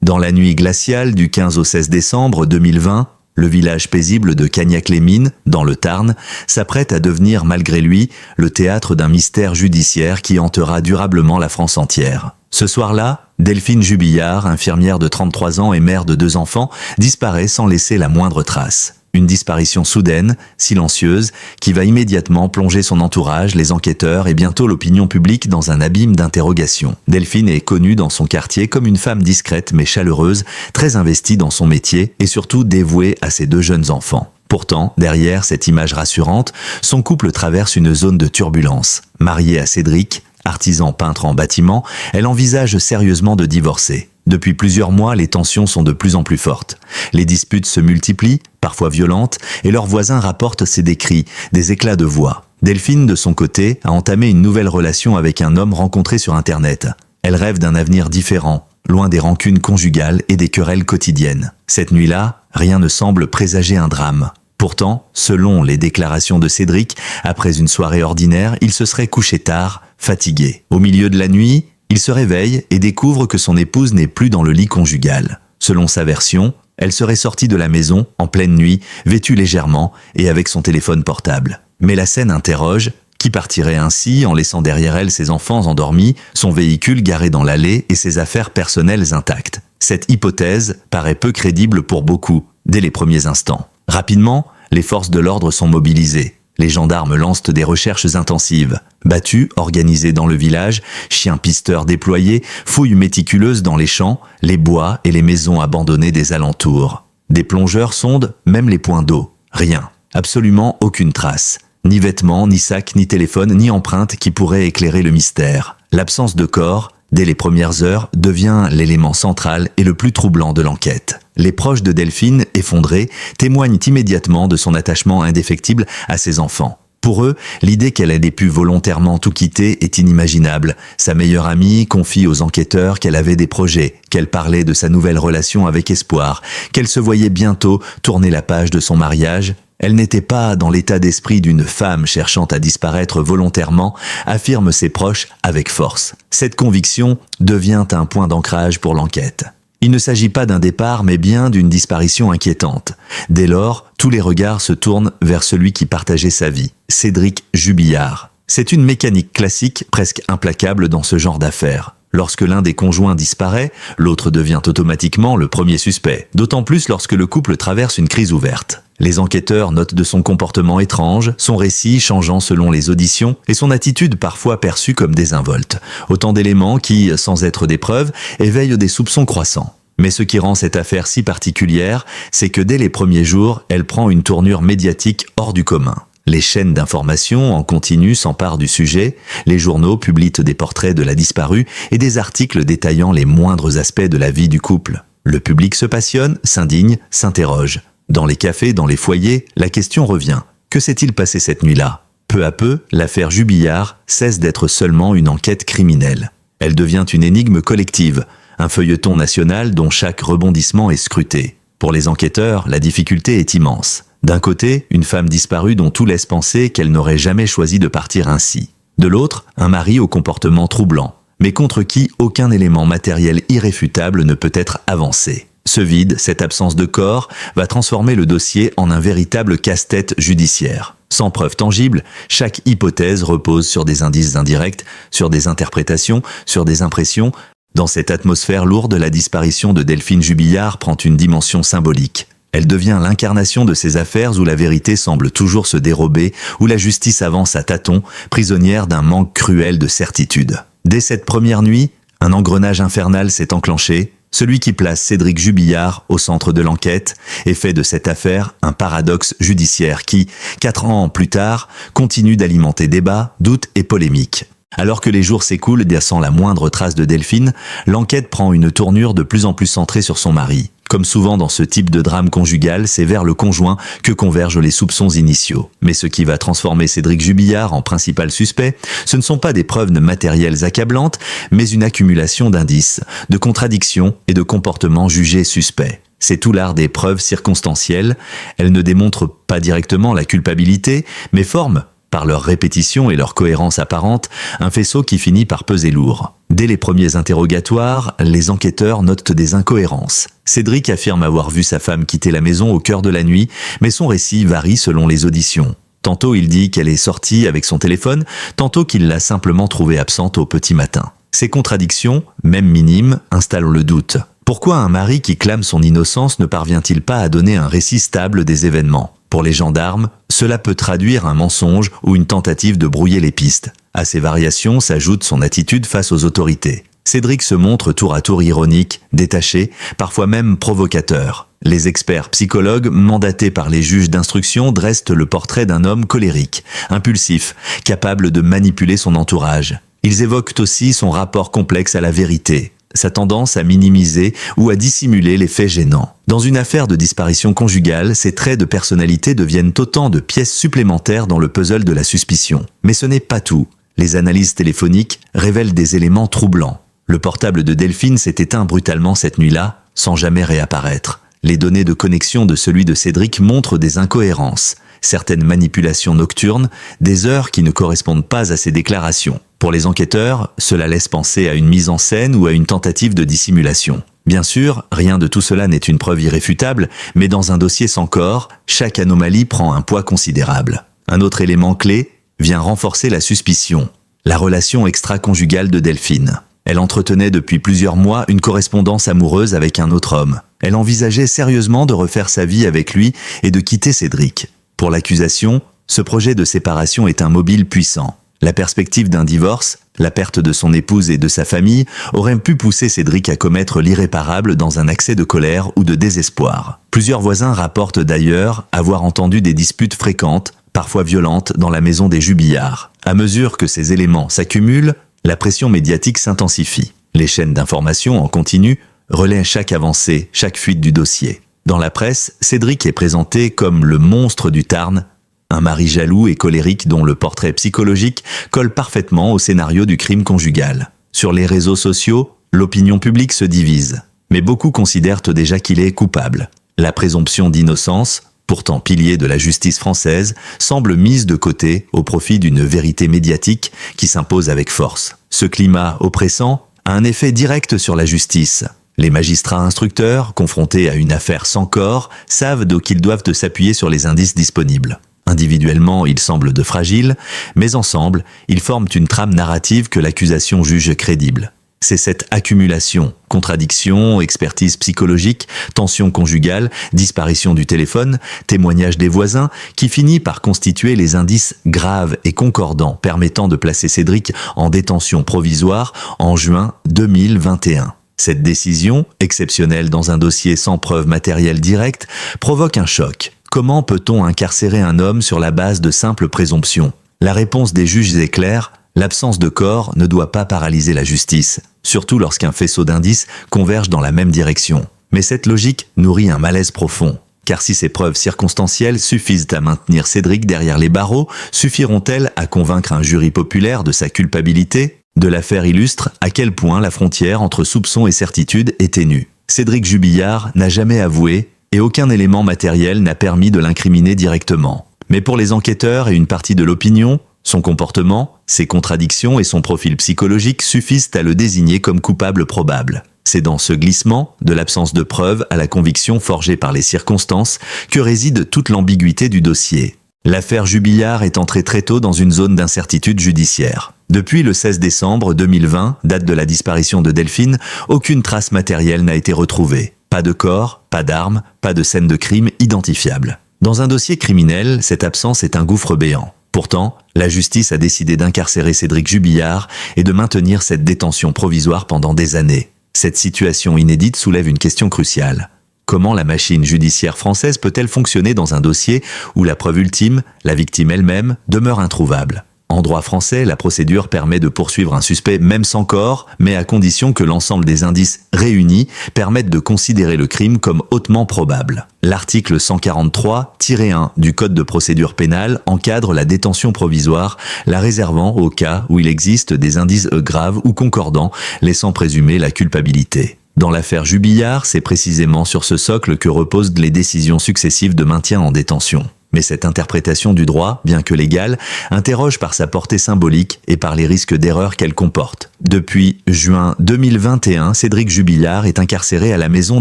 Dans la nuit glaciale du 15 au 16 décembre 2020, le village paisible de Cagnac-les-Mines, dans le Tarn, s'apprête à devenir, malgré lui, le théâtre d'un mystère judiciaire qui hantera durablement la France entière. Ce soir-là, Delphine Jubillard, infirmière de 33 ans et mère de 2 enfants, disparaît sans laisser la moindre trace. Une disparition soudaine, silencieuse, qui va immédiatement plonger son entourage, les enquêteurs et bientôt l'opinion publique dans un abîme d'interrogations. Delphine est connue dans son quartier comme une femme discrète mais chaleureuse, très investie dans son métier et surtout dévouée à ses 2 jeunes enfants. Pourtant, derrière cette image rassurante, son couple traverse une zone de turbulence. Mariée à Cédric, artisan peintre en bâtiment, elle envisage sérieusement de divorcer. Depuis plusieurs mois, les tensions sont de plus en plus fortes. Les disputes se multiplient, parfois violentes, et leurs voisins rapportent des cris, des éclats de voix. Delphine, de son côté, a entamé une nouvelle relation avec un homme rencontré sur Internet. Elle rêve d'un avenir différent, loin des rancunes conjugales et des querelles quotidiennes. Cette nuit-là, rien ne semble présager un drame. Pourtant, selon les déclarations de Cédric, après une soirée ordinaire, il se serait couché tard, fatigué. Au milieu de la nuit, il se réveille et découvre que son épouse n'est plus dans le lit conjugal. Selon sa version, elle serait sortie de la maison en pleine nuit, vêtue légèrement et avec son téléphone portable. Mais la scène interroge: qui partirait ainsi en laissant derrière elle ses enfants endormis, son véhicule garé dans l'allée et ses affaires personnelles intactes? Cette hypothèse paraît peu crédible pour beaucoup, dès les premiers instants. Rapidement, les forces de l'ordre sont mobilisées. Les gendarmes lancent des recherches intensives. Battues organisées dans le village, chiens pisteurs déployés, fouilles méticuleuses dans les champs, les bois et les maisons abandonnées des alentours. Des plongeurs sondent même les points d'eau. Rien, absolument aucune trace. Ni vêtements, ni sacs, ni téléphone, ni empreinte qui pourraient éclairer le mystère. L'absence de corps, dès les premières heures, devient l'élément central et le plus troublant de l'enquête. Les proches de Delphine, effondrés, témoignent immédiatement de son attachement indéfectible à ses enfants. Pour eux, l'idée qu'elle ait pu volontairement tout quitter est inimaginable. Sa meilleure amie confie aux enquêteurs qu'elle avait des projets, qu'elle parlait de sa nouvelle relation avec espoir, qu'elle se voyait bientôt tourner la page de son mariage. Elle n'était pas dans l'état d'esprit d'une femme cherchant à disparaître volontairement, affirment ses proches avec force. Cette conviction devient un point d'ancrage pour l'enquête. Il ne s'agit pas d'un départ, mais bien d'une disparition inquiétante. Dès lors, tous les regards se tournent vers celui qui partageait sa vie, Cédric Jubillard. C'est une mécanique classique, presque implacable dans ce genre d'affaires. Lorsque l'un des conjoints disparaît, l'autre devient automatiquement le premier suspect, d'autant plus lorsque le couple traverse une crise ouverte. Les enquêteurs notent de son comportement étrange, son récit changeant selon les auditions et son attitude parfois perçue comme désinvolte. Autant d'éléments qui, sans être des preuves, éveillent des soupçons croissants. Mais ce qui rend cette affaire si particulière, c'est que dès les premiers jours, elle prend une tournure médiatique hors du commun. Les chaînes d'information en continu s'emparent du sujet, les journaux publient des portraits de la disparue et des articles détaillant les moindres aspects de la vie du couple. Le public se passionne, s'indigne, s'interroge. Dans les cafés, dans les foyers, la question revient. Que s'est-il passé cette nuit-là? Peu à peu, l'affaire Jubillard cesse d'être seulement une enquête criminelle. Elle devient une énigme collective, un feuilleton national dont chaque rebondissement est scruté. Pour les enquêteurs, la difficulté est immense. D'un côté, une femme disparue dont tout laisse penser qu'elle n'aurait jamais choisi de partir ainsi. De l'autre, un mari au comportement troublant, mais contre qui aucun élément matériel irréfutable ne peut être avancé. Ce vide, cette absence de corps, va transformer le dossier en un véritable casse-tête judiciaire. Sans preuve tangible, chaque hypothèse repose sur des indices indirects, sur des interprétations, sur des impressions. Dans cette atmosphère lourde, la disparition de Delphine Jubillard prend une dimension symbolique. Elle devient l'incarnation de ces affaires où la vérité semble toujours se dérober, où la justice avance à tâtons, prisonnière d'un manque cruel de certitude. Dès cette première nuit, un engrenage infernal s'est enclenché, celui qui place Cédric Jubillard au centre de l'enquête et fait de cette affaire un paradoxe judiciaire qui, 4 ans plus tard, continue d'alimenter débats, doutes et polémiques. Alors que les jours s'écoulent sans la moindre trace de Delphine, l'enquête prend une tournure de plus en plus centrée sur son mari. Comme souvent dans ce type de drame conjugal, c'est vers le conjoint que convergent les soupçons initiaux. Mais ce qui va transformer Cédric Jubillard en principal suspect, ce ne sont pas des preuves matérielles accablantes, mais une accumulation d'indices, de contradictions et de comportements jugés suspects. C'est tout l'art des preuves circonstancielles. Elles ne démontrent pas directement la culpabilité, mais forment, Par leur répétition et leur cohérence apparente, un faisceau qui finit par peser lourd. Dès les premiers interrogatoires, les enquêteurs notent des incohérences. Cédric affirme avoir vu sa femme quitter la maison au cœur de la nuit, mais son récit varie selon les auditions. Tantôt il dit qu'elle est sortie avec son téléphone, tantôt qu'il l'a simplement trouvée absente au petit matin. Ces contradictions, même minimes, installent le doute. Pourquoi un mari qui clame son innocence ne parvient-il pas à donner un récit stable des événements ? Pour les gendarmes, cela peut traduire un mensonge ou une tentative de brouiller les pistes. À ces variations s'ajoute son attitude face aux autorités. Cédric se montre tour à tour ironique, détaché, parfois même provocateur. Les experts psychologues mandatés par les juges d'instruction dressent le portrait d'un homme colérique, impulsif, capable de manipuler son entourage. Ils évoquent aussi son rapport complexe à la vérité, sa tendance à minimiser ou à dissimuler les faits gênants. Dans une affaire de disparition conjugale, ces traits de personnalité deviennent autant de pièces supplémentaires dans le puzzle de la suspicion. Mais ce n'est pas tout. Les analyses téléphoniques révèlent des éléments troublants. Le portable de Delphine s'est éteint brutalement cette nuit-là, sans jamais réapparaître. Les données de connexion de celui de Cédric montrent des incohérences, certaines manipulations nocturnes, des heures qui ne correspondent pas à ses déclarations. Pour les enquêteurs, cela laisse penser à une mise en scène ou à une tentative de dissimulation. Bien sûr, rien de tout cela n'est une preuve irréfutable, mais dans un dossier sans corps, chaque anomalie prend un poids considérable. Un autre élément clé vient renforcer la suspicion, la relation extra-conjugale de Delphine. Elle entretenait depuis plusieurs mois une correspondance amoureuse avec un autre homme. Elle envisageait sérieusement de refaire sa vie avec lui et de quitter Cédric. Pour l'accusation, ce projet de séparation est un mobile puissant. La perspective d'un divorce, la perte de son épouse et de sa famille, aurait pu pousser Cédric à commettre l'irréparable dans un accès de colère ou de désespoir. Plusieurs voisins rapportent d'ailleurs avoir entendu des disputes fréquentes, parfois violentes, dans la maison des Jubillards. À mesure que ces éléments s'accumulent, la pression médiatique s'intensifie. Les chaînes d'information en continu relaient chaque avancée, chaque fuite du dossier. Dans la presse, Cédric est présenté comme le monstre du Tarn, un mari jaloux et colérique dont le portrait psychologique colle parfaitement au scénario du crime conjugal. Sur les réseaux sociaux, l'opinion publique se divise, mais beaucoup considèrent déjà qu'il est coupable. La présomption d'innocence, pourtant pilier de la justice française, semble mise de côté au profit d'une vérité médiatique qui s'impose avec force. Ce climat oppressant a un effet direct sur la justice. Les magistrats instructeurs, confrontés à une affaire sans corps, savent donc qu'ils doivent s'appuyer sur les indices disponibles. Individuellement, ils semblent de fragiles, mais ensemble, ils forment une trame narrative que l'accusation juge crédible. C'est cette accumulation, contradiction, expertise psychologique, tension conjugale, disparition du téléphone, témoignage des voisins, qui finit par constituer les indices graves et concordants permettant de placer Cédric en détention provisoire en juin 2021. Cette décision, exceptionnelle dans un dossier sans preuve matérielle directe, provoque un choc. Comment peut-on incarcérer un homme sur la base de simples présomptions ? La réponse des juges est claire, l'absence de corps ne doit pas paralyser la justice, surtout lorsqu'un faisceau d'indices converge dans la même direction. Mais cette logique nourrit un malaise profond. Car si ces preuves circonstancielles suffisent à maintenir Cédric derrière les barreaux, suffiront-elles à convaincre un jury populaire de sa culpabilité ? De l'affaire illustre à quel point la frontière entre soupçon et certitude est ténue. Cédric Jubillard n'a jamais avoué et aucun élément matériel n'a permis de l'incriminer directement. Mais pour les enquêteurs et une partie de l'opinion, son comportement, ses contradictions et son profil psychologique suffisent à le désigner comme coupable probable. C'est dans ce glissement, de l'absence de preuves à la conviction forgée par les circonstances, que réside toute l'ambiguïté du dossier. L'affaire Jubillard est entrée très tôt dans une zone d'incertitude judiciaire. Depuis le 16 décembre 2020, date de la disparition de Delphine, aucune trace matérielle n'a été retrouvée. Pas de corps, pas d'armes, pas de scène de crime identifiable. Dans un dossier criminel, cette absence est un gouffre béant. Pourtant, la justice a décidé d'incarcérer Cédric Jubillard et de maintenir cette détention provisoire pendant des années. Cette situation inédite soulève une question cruciale. Comment la machine judiciaire française peut-elle fonctionner dans un dossier où la preuve ultime, la victime elle-même, demeure introuvable ? En droit français, la procédure permet de poursuivre un suspect même sans corps, mais à condition que l'ensemble des indices réunis permettent de considérer le crime comme hautement probable. L'article 143-1 du Code de procédure pénale encadre la détention provisoire, la réservant au cas où il existe des indices graves ou concordants, laissant présumer la culpabilité. Dans l'affaire Jubillard, c'est précisément sur ce socle que reposent les décisions successives de maintien en détention. Mais cette interprétation du droit, bien que légale, interroge par sa portée symbolique et par les risques d'erreur qu'elle comporte. Depuis juin 2021, Cédric Jubillard est incarcéré à la maison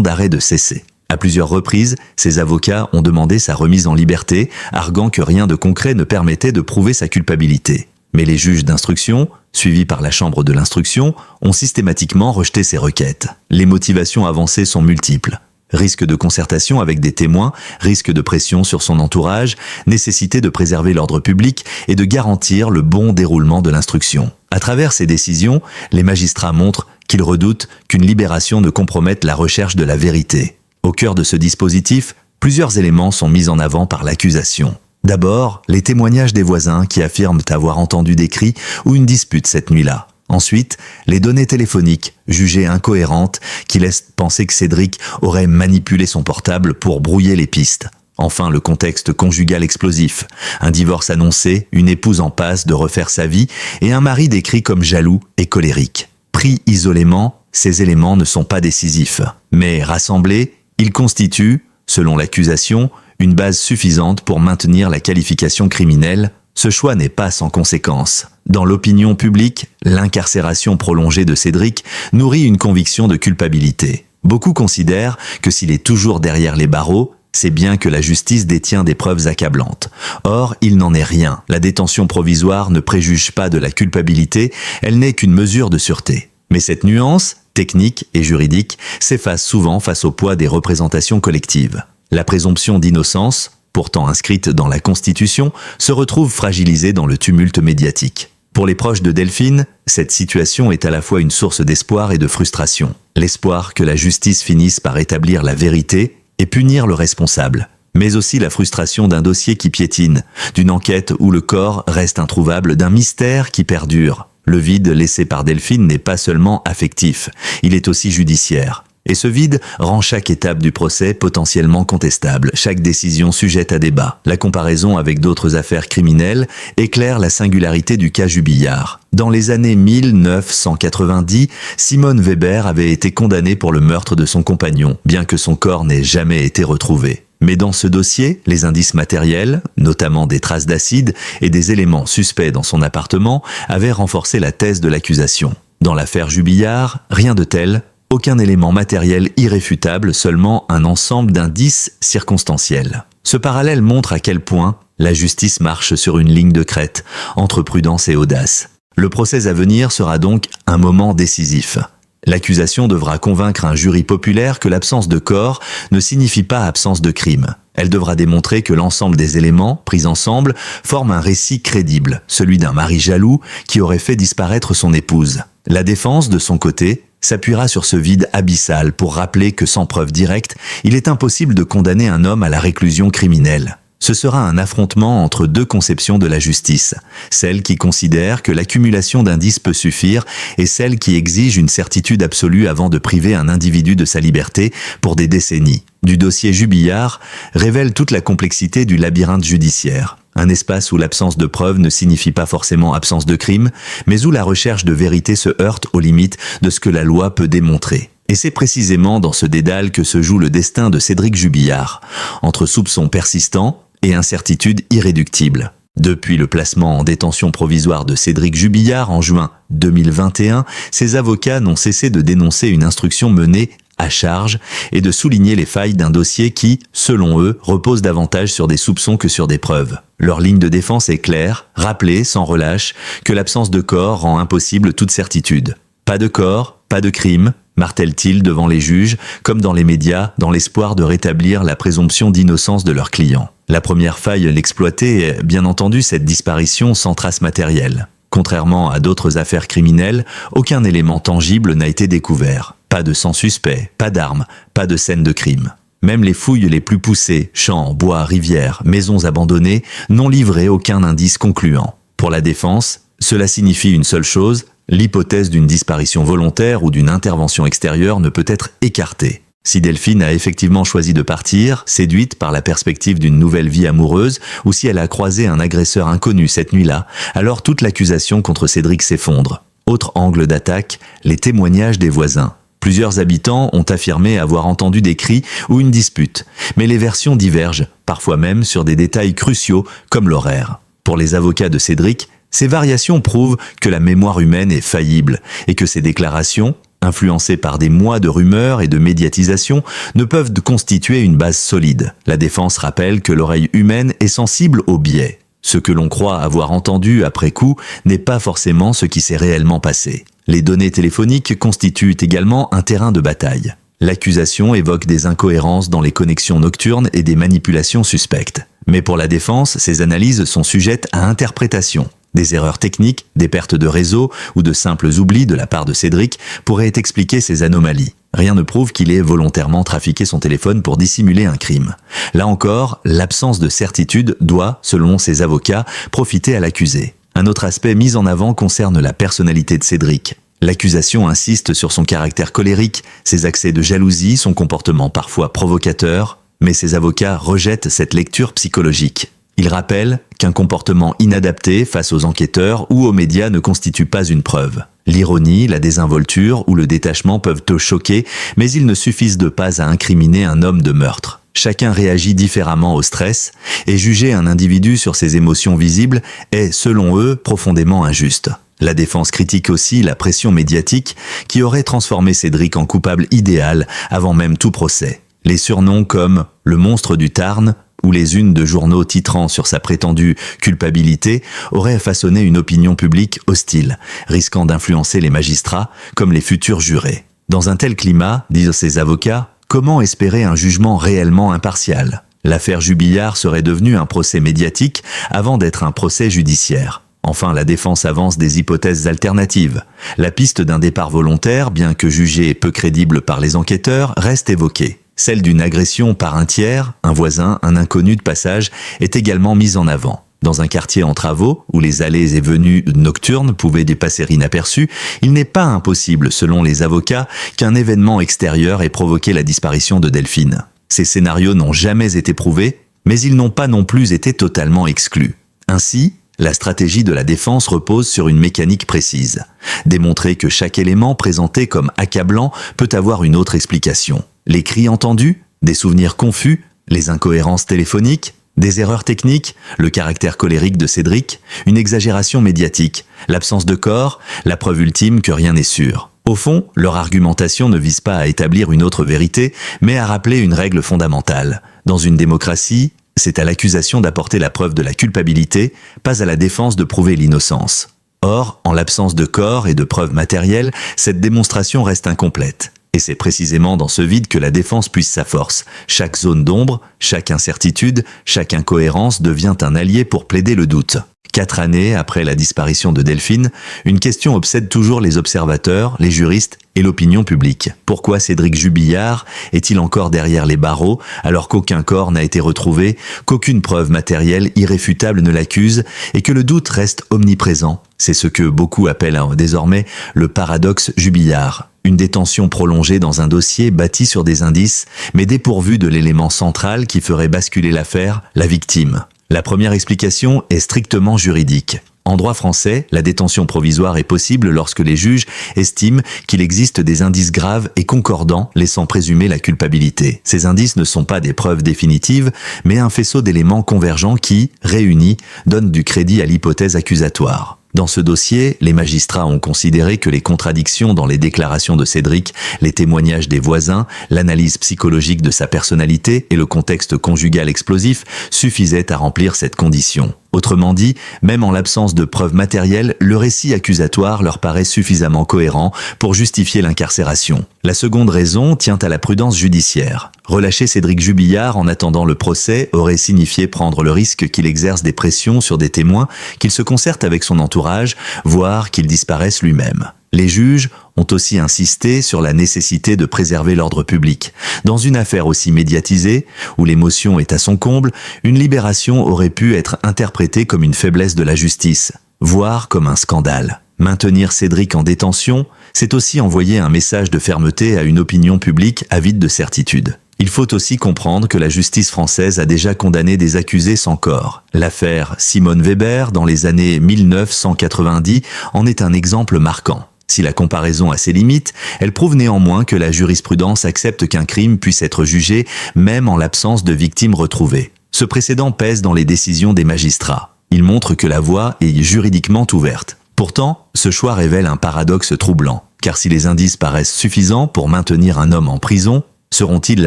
d'arrêt de Cessé. À plusieurs reprises, ses avocats ont demandé sa remise en liberté, arguant que rien de concret ne permettait de prouver sa culpabilité. Mais les juges d'instruction, suivis par la chambre de l'instruction, ont systématiquement rejeté ces requêtes. Les motivations avancées sont multiples. Risque de concertation avec des témoins, risque de pression sur son entourage, nécessité de préserver l'ordre public et de garantir le bon déroulement de l'instruction. À travers ces décisions, les magistrats montrent qu'ils redoutent qu'une libération ne compromette la recherche de la vérité. Au cœur de ce dispositif, plusieurs éléments sont mis en avant par l'accusation. D'abord, les témoignages des voisins qui affirment avoir entendu des cris ou une dispute cette nuit-là. Ensuite, les données téléphoniques, jugées incohérentes, qui laissent penser que Cédric aurait manipulé son portable pour brouiller les pistes. Enfin, le contexte conjugal explosif. Un divorce annoncé, une épouse en passe de refaire sa vie et un mari décrit comme jaloux et colérique. Pris isolément, ces éléments ne sont pas décisifs. Mais rassemblés, ils constituent, selon l'accusation, une base suffisante pour maintenir la qualification criminelle. Ce choix n'est pas sans conséquence. Dans l'opinion publique, l'incarcération prolongée de Cédric nourrit une conviction de culpabilité. Beaucoup considèrent que s'il est toujours derrière les barreaux, c'est bien que la justice détient des preuves accablantes. Or, il n'en est rien. La détention provisoire ne préjuge pas de la culpabilité, elle n'est qu'une mesure de sûreté. Mais cette nuance, technique et juridique, s'efface souvent face au poids des représentations collectives. La présomption d'innocence, pourtant inscrite dans la Constitution, se retrouve fragilisée dans le tumulte médiatique. Pour les proches de Delphine, cette situation est à la fois une source d'espoir et de frustration. L'espoir que la justice finisse par établir la vérité et punir le responsable, mais aussi la frustration d'un dossier qui piétine, d'une enquête où le corps reste introuvable, d'un mystère qui perdure. Le vide laissé par Delphine n'est pas seulement affectif, il est aussi judiciaire. Et ce vide rend chaque étape du procès potentiellement contestable, chaque décision sujette à débat. La comparaison avec d'autres affaires criminelles éclaire la singularité du cas Jubillard. Dans les années 1990, Simone Weber avait été condamnée pour le meurtre de son compagnon, bien que son corps n'ait jamais été retrouvé. Mais dans ce dossier, les indices matériels, notamment des traces d'acide et des éléments suspects dans son appartement, avaient renforcé la thèse de l'accusation. Dans l'affaire Jubillard, rien de tel. Aucun élément matériel irréfutable, seulement un ensemble d'indices circonstanciels. Ce parallèle montre à quel point la justice marche sur une ligne de crête, entre prudence et audace. Le procès à venir sera donc un moment décisif. L'accusation devra convaincre un jury populaire que l'absence de corps ne signifie pas absence de crime. Elle devra démontrer que l'ensemble des éléments, pris ensemble, forment un récit crédible, celui d'un mari jaloux qui aurait fait disparaître son épouse. La défense, de son côté, s'appuiera sur ce vide abyssal pour rappeler que sans preuve directe, il est impossible de condamner un homme à la réclusion criminelle. Ce sera un affrontement entre deux conceptions de la justice, celle qui considère que l'accumulation d'indices peut suffire et celle qui exige une certitude absolue avant de priver un individu de sa liberté pour des décennies. Du dossier Jubillard révèle toute la complexité du labyrinthe judiciaire. Un espace où l'absence de preuves ne signifie pas forcément absence de crime, mais où la recherche de vérité se heurte aux limites de ce que la loi peut démontrer. Et c'est précisément dans ce dédale que se joue le destin de Cédric Jubillard, entre soupçons persistants et incertitudes irréductibles. Depuis le placement en détention provisoire de Cédric Jubillard en juin 2021, ses avocats n'ont cessé de dénoncer une instruction menée à charge et de souligner les failles d'un dossier qui, selon eux, repose davantage sur des soupçons que sur des preuves. Leur ligne de défense est claire, rappeler sans relâche que l'absence de corps rend impossible toute certitude. Pas de corps, pas de crime, martèlent-ils devant les juges, comme dans les médias, dans l'espoir de rétablir la présomption d'innocence de leurs clients. La première faille l'exploiter est, bien entendu, cette disparition sans trace matérielle. Contrairement à d'autres affaires criminelles, aucun élément tangible n'a été découvert. Pas de sang suspect, pas d'armes, pas de scène de crime. Même les fouilles les plus poussées, champs, bois, rivières, maisons abandonnées, n'ont livré aucun indice concluant. Pour la défense, cela signifie une seule chose, l'hypothèse d'une disparition volontaire ou d'une intervention extérieure ne peut être écartée. Si Delphine a effectivement choisi de partir, séduite par la perspective d'une nouvelle vie amoureuse, ou si elle a croisé un agresseur inconnu cette nuit-là, alors toute l'accusation contre Cédric s'effondre. Autre angle d'attaque, les témoignages des voisins. Plusieurs habitants ont affirmé avoir entendu des cris ou une dispute, mais les versions divergent parfois même sur des détails cruciaux comme l'horaire. Pour les avocats de Cédric, ces variations prouvent que la mémoire humaine est faillible et que ces déclarations, influencées par des mois de rumeurs et de médiatisation, ne peuvent constituer une base solide. La défense rappelle que l'oreille humaine est sensible aux biais. Ce que l'on croit avoir entendu après coup n'est pas forcément ce qui s'est réellement passé. Les données téléphoniques constituent également un terrain de bataille. L'accusation évoque des incohérences dans les connexions nocturnes et des manipulations suspectes. Mais pour la défense, ces analyses sont sujettes à interprétation. Des erreurs techniques, des pertes de réseau ou de simples oublis de la part de Cédric pourraient expliquer ces anomalies. Rien ne prouve qu'il ait volontairement trafiqué son téléphone pour dissimuler un crime. Là encore, l'absence de certitude doit, selon ses avocats, profiter à l'accusé. Un autre aspect mis en avant concerne la personnalité de Cédric. L'accusation insiste sur son caractère colérique, ses accès de jalousie, son comportement parfois provocateur, mais ses avocats rejettent cette lecture psychologique. Ils rappellent qu'un comportement inadapté face aux enquêteurs ou aux médias ne constitue pas une preuve. L'ironie, la désinvolture ou le détachement peuvent te choquer, mais ils ne suffisent pas à incriminer un homme de meurtre. Chacun réagit différemment au stress, et juger un individu sur ses émotions visibles est, selon eux, profondément injuste. La défense critique aussi la pression médiatique qui aurait transformé Cédric en coupable idéal avant même tout procès. Les surnoms comme « le monstre du Tarn » ou les unes de journaux titrant sur sa prétendue culpabilité auraient façonné une opinion publique hostile, risquant d'influencer les magistrats comme les futurs jurés. Dans un tel climat, disent ses avocats, comment espérer un jugement réellement impartial ? L'affaire Jubillard serait devenue un procès médiatique avant d'être un procès judiciaire. Enfin, la défense avance des hypothèses alternatives. La piste d'un départ volontaire, bien que jugée peu crédible par les enquêteurs, reste évoquée. Celle d'une agression par un tiers, un voisin, un inconnu de passage, est également mise en avant. Dans un quartier en travaux, où les allées et venues nocturnes pouvaient dépasser inaperçues, il n'est pas impossible, selon les avocats, qu'un événement extérieur ait provoqué la disparition de Delphine. Ces scénarios n'ont jamais été prouvés, mais ils n'ont pas non plus été totalement exclus. Ainsi, la stratégie de la défense repose sur une mécanique précise. Démontrer que chaque élément présenté comme accablant peut avoir une autre explication. Les cris entendus, des souvenirs confus, les incohérences téléphoniques, des erreurs techniques, le caractère colérique de Cédric, une exagération médiatique, l'absence de corps, la preuve ultime que rien n'est sûr. Au fond, leur argumentation ne vise pas à établir une autre vérité, mais à rappeler une règle fondamentale. Dans une démocratie, c'est à l'accusation d'apporter la preuve de la culpabilité, pas à la défense de prouver l'innocence. Or, en l'absence de corps et de preuves matérielles, cette démonstration reste incomplète. Et c'est précisément dans ce vide que la défense puise sa force. Chaque zone d'ombre, chaque incertitude, chaque incohérence devient un allié pour plaider le doute. 4 années après la disparition de Delphine, une question obsède toujours les observateurs, les juristes et l'opinion publique. Pourquoi Cédric Jubillard est-il encore derrière les barreaux alors qu'aucun corps n'a été retrouvé, qu'aucune preuve matérielle irréfutable ne l'accuse et que le doute reste omniprésent? C'est ce que beaucoup appellent désormais le paradoxe Jubillard. Une détention prolongée dans un dossier bâti sur des indices, mais dépourvu de l'élément central qui ferait basculer l'affaire, la victime. La première explication est strictement juridique. En droit français, la détention provisoire est possible lorsque les juges estiment qu'il existe des indices graves et concordants laissant présumer la culpabilité. Ces indices ne sont pas des preuves définitives, mais un faisceau d'éléments convergents qui, réunis, donnent du crédit à l'hypothèse accusatoire. Dans ce dossier, les magistrats ont considéré que les contradictions dans les déclarations de Cédric, les témoignages des voisins, l'analyse psychologique de sa personnalité et le contexte conjugal explosif suffisaient à remplir cette condition. Autrement dit, même en l'absence de preuves matérielles, le récit accusatoire leur paraît suffisamment cohérent pour justifier l'incarcération. La seconde raison tient à la prudence judiciaire. Relâcher Cédric Jubillard en attendant le procès aurait signifié prendre le risque qu'il exerce des pressions sur des témoins, qu'il se concerte avec son entourage, voire qu'il disparaisse lui-même. Les juges ont aussi insisté sur la nécessité de préserver l'ordre public. Dans une affaire aussi médiatisée, où l'émotion est à son comble, une libération aurait pu être interprétée comme une faiblesse de la justice, voire comme un scandale. Maintenir Cédric en détention, c'est aussi envoyer un message de fermeté à une opinion publique avide de certitude. Il faut aussi comprendre que la justice française a déjà condamné des accusés sans corps. L'affaire Simone Weber, dans les années 1990, en est un exemple marquant. Si la comparaison a ses limites, elle prouve néanmoins que la jurisprudence accepte qu'un crime puisse être jugé même en l'absence de victimes retrouvées. Ce précédent pèse dans les décisions des magistrats. Il montre que la voie est juridiquement ouverte. Pourtant, ce choix révèle un paradoxe troublant, car si les indices paraissent suffisants pour maintenir un homme en prison, seront-ils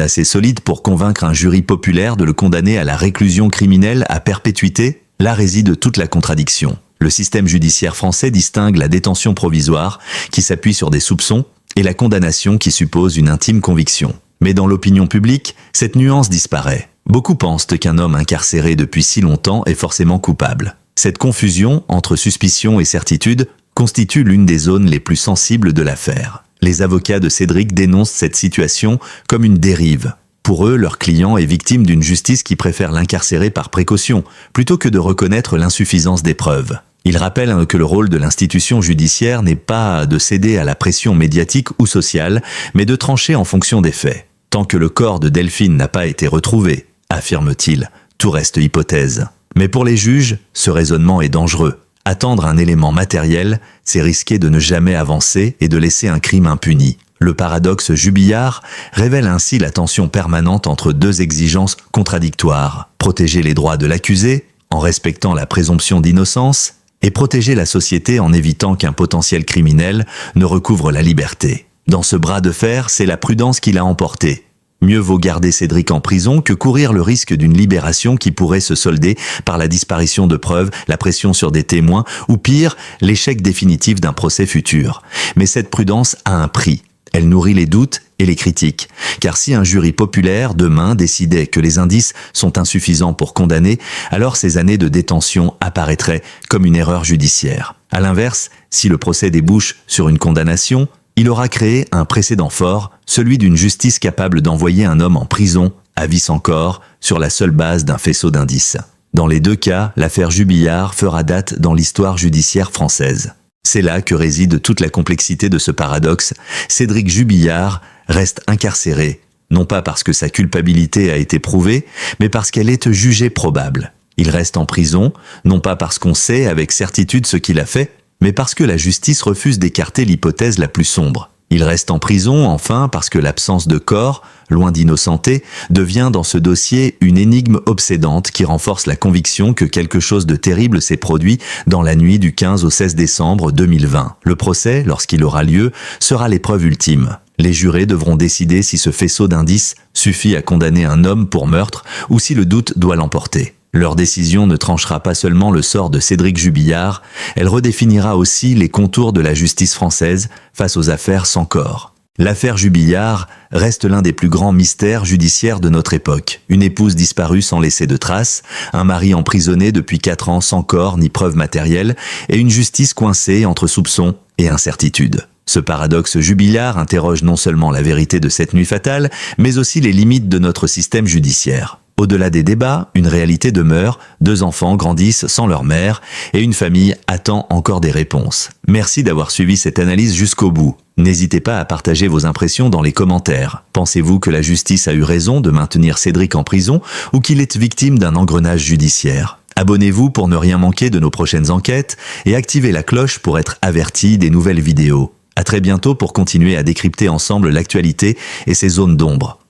assez solides pour convaincre un jury populaire de le condamner à la réclusion criminelle à perpétuité? Là réside toute la contradiction. Le système judiciaire français distingue la détention provisoire, qui s'appuie sur des soupçons, et la condamnation qui suppose une intime conviction. Mais dans l'opinion publique, cette nuance disparaît. Beaucoup pensent qu'un homme incarcéré depuis si longtemps est forcément coupable. Cette confusion entre suspicion et certitude constitue l'une des zones les plus sensibles de l'affaire. Les avocats de Cédric dénoncent cette situation comme une dérive. Pour eux, leur client est victime d'une justice qui préfère l'incarcérer par précaution, plutôt que de reconnaître l'insuffisance des preuves. Ils rappellent que le rôle de l'institution judiciaire n'est pas de céder à la pression médiatique ou sociale, mais de trancher en fonction des faits. Tant que le corps de Delphine n'a pas été retrouvé, affirme-t-il, tout reste hypothèse. Mais pour les juges, ce raisonnement est dangereux. Attendre un élément matériel, c'est risquer de ne jamais avancer et de laisser un crime impuni. Le paradoxe Jubillard révèle ainsi la tension permanente entre deux exigences contradictoires. Protéger les droits de l'accusé, en respectant la présomption d'innocence, et protéger la société en évitant qu'un potentiel criminel ne recouvre la liberté. Dans ce bras de fer, c'est la prudence qui l'a emporté. Mieux vaut garder Cédric en prison que courir le risque d'une libération qui pourrait se solder par la disparition de preuves, la pression sur des témoins, ou pire, l'échec définitif d'un procès futur. Mais cette prudence a un prix. Elle nourrit les doutes et les critiques. Car si un jury populaire, demain, décidait que les indices sont insuffisants pour condamner, alors ces années de détention apparaîtraient comme une erreur judiciaire. À l'inverse, si le procès débouche sur une condamnation, il aura créé un précédent fort, celui d'une justice capable d'envoyer un homme en prison, à vie sans corps, sur la seule base d'un faisceau d'indices. Dans les deux cas, l'affaire Jubillard fera date dans l'histoire judiciaire française. C'est là que réside toute la complexité de ce paradoxe. Cédric Jubillard reste incarcéré, non pas parce que sa culpabilité a été prouvée, mais parce qu'elle est jugée probable. Il reste en prison, non pas parce qu'on sait avec certitude ce qu'il a fait, mais parce que la justice refuse d'écarter l'hypothèse la plus sombre. Il reste en prison, enfin, parce que l'absence de corps, loin d'innocenter, devient dans ce dossier une énigme obsédante qui renforce la conviction que quelque chose de terrible s'est produit dans la nuit du 15 au 16 décembre 2020. Le procès, lorsqu'il aura lieu, sera l'épreuve ultime. Les jurés devront décider si ce faisceau d'indices suffit à condamner un homme pour meurtre ou si le doute doit l'emporter. Leur décision ne tranchera pas seulement le sort de Cédric Jubillard, elle redéfinira aussi les contours de la justice française face aux affaires sans corps. L'affaire Jubillard reste l'un des plus grands mystères judiciaires de notre époque. Une épouse disparue sans laisser de traces, un mari emprisonné depuis 4 ans sans corps ni preuve matérielle, et une justice coincée entre soupçons et incertitude. Ce paradoxe Jubillard interroge non seulement la vérité de cette nuit fatale, mais aussi les limites de notre système judiciaire. Au-delà des débats, une réalité demeure, 2 enfants grandissent sans leur mère et une famille attend encore des réponses. Merci d'avoir suivi cette analyse jusqu'au bout. N'hésitez pas à partager vos impressions dans les commentaires. Pensez-vous que la justice a eu raison de maintenir Cédric en prison ou qu'il est victime d'un engrenage judiciaire ? Abonnez-vous pour ne rien manquer de nos prochaines enquêtes et activez la cloche pour être averti des nouvelles vidéos. À très bientôt pour continuer à décrypter ensemble l'actualité et ses zones d'ombre.